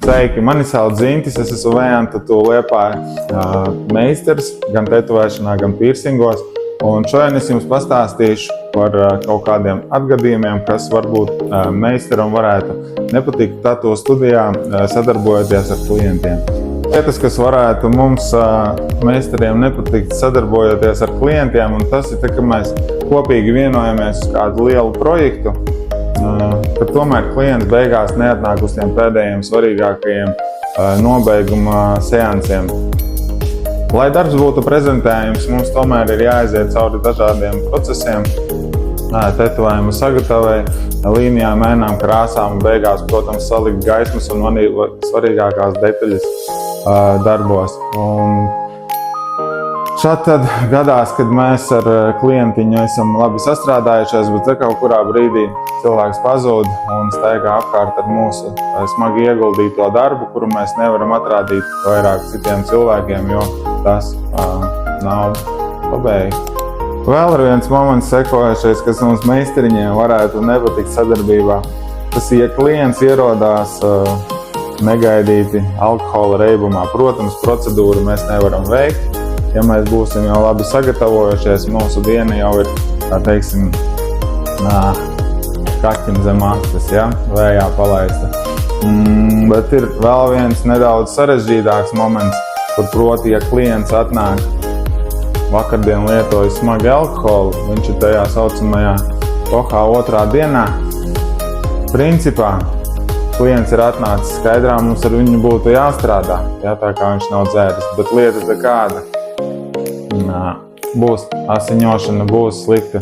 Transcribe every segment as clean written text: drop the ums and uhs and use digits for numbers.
Sveiki, mani sauc Zintis, es esmu Vējanta Tatu Liepāja meistars gan tetovēšanā, gan piercingos. Un šodien es jums pastāstīšu par kaut kādiem atgadījumiem, kas varbūt meistaram varētu nepatikt tatu studijā, sadarbojoties ar klientiem. Lietas, kas varētu mums meistariem nepatikt sadarbojoties ar klientiem, un tas ir, ka mēs kopīgi vienojamies uz kādu lielu projektu, ka tomēr klients beigās neatnāk uz tiem pēdējiem svarīgākajiem nobeiguma seansiem. Lai darbs būtu prezentējums, mums tomēr ir jāaiziet cauri dažādiem procesiem, tetovējuma sagatavei, līnijām, mēnām, krāsām un beigās, protams, salikt gaismas un svarīgākās detaļas darbos. Un šādi tad gadās, kad mēs ar klientiņu esam labi sastrādājušies, bet kaut kurā brīdī cilvēks pazūd un staigā apkārt ar mūsu smagi ieguldīto darbu, kuru mēs nevaram atrādīt vairāk citiem cilvēkiem, jo tas nav pabeigts. Vēl ir viens moments sekojošais, kas mums meistariņiem varētu nepatikt sadarbībā. Tas ir, ja klients ierodās negaidīti alkohola reibumā. Protams, procedūru mēs nevaram veikt. Ja mēs būsim jau labi sagatavojušies, mūsu diena jau ir, kā teiksim, kaķim zem astes, ja? Vējā palaista. Bet ir vēl viens nedaudz sarežģītāks moments, kur proti, ja klients atnāk vakardien lietoja smagi alkoholu, viņš ir tajā saucamajā kohā otrā dienā. Principā, klients ir atnācis skaidrā, mums ar viņu būtu jāstrādā, ja, tā kā viņš nav dzēris, bet lieta ir kāda. Būs asiņošana, būs slikta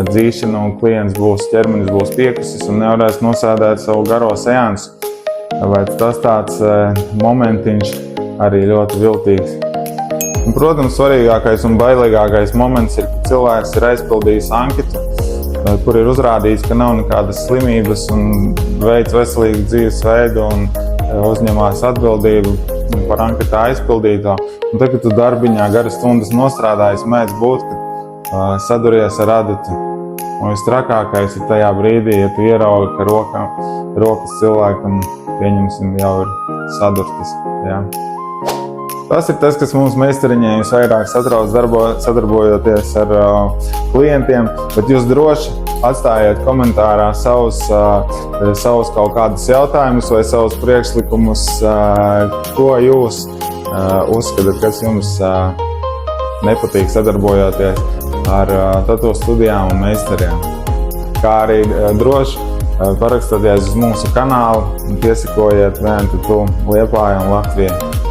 dzīšana un klients ķermenis būs piekusis un nevarēs nosēdēt savu garo seansu. Vai tas tāds momentiņš arī ļoti viltīgs. Un, protams, svarīgākais un bailīgākais moments ir, kad cilvēks ir aizpildījis anketu, kur ir uzrādīts, ka nav nekādas slimības un veids veselīgu dzīvesveidu un uzņemās atbildību par anketā aizpildīto. Un tad, kad tu darbiņā garas stundas nostrādājis, mēdz būt, ka saduries ar adatu. Un vistrakākais ir tajā brīdī, ja tu ieraugi, ka rokas cilvēkam, pieņemsim, jau ir sadurtas. Ja? Tas ir tas, kas mums meistariņiem vairāk satrauc sadarbojoties ar klientiem, bet jūs droši atstājiet komentārā savus kaut kādus jautājumus vai savus priekšlikumus, ko jūs uzskatāt, kas jums nepatīk sadarbojoties ar tatu studijām un meistariem. Kā arī droši parakstoties uz mūsu kanālu un piesakojiet Vējanta Tatu Liepāja un Latviju.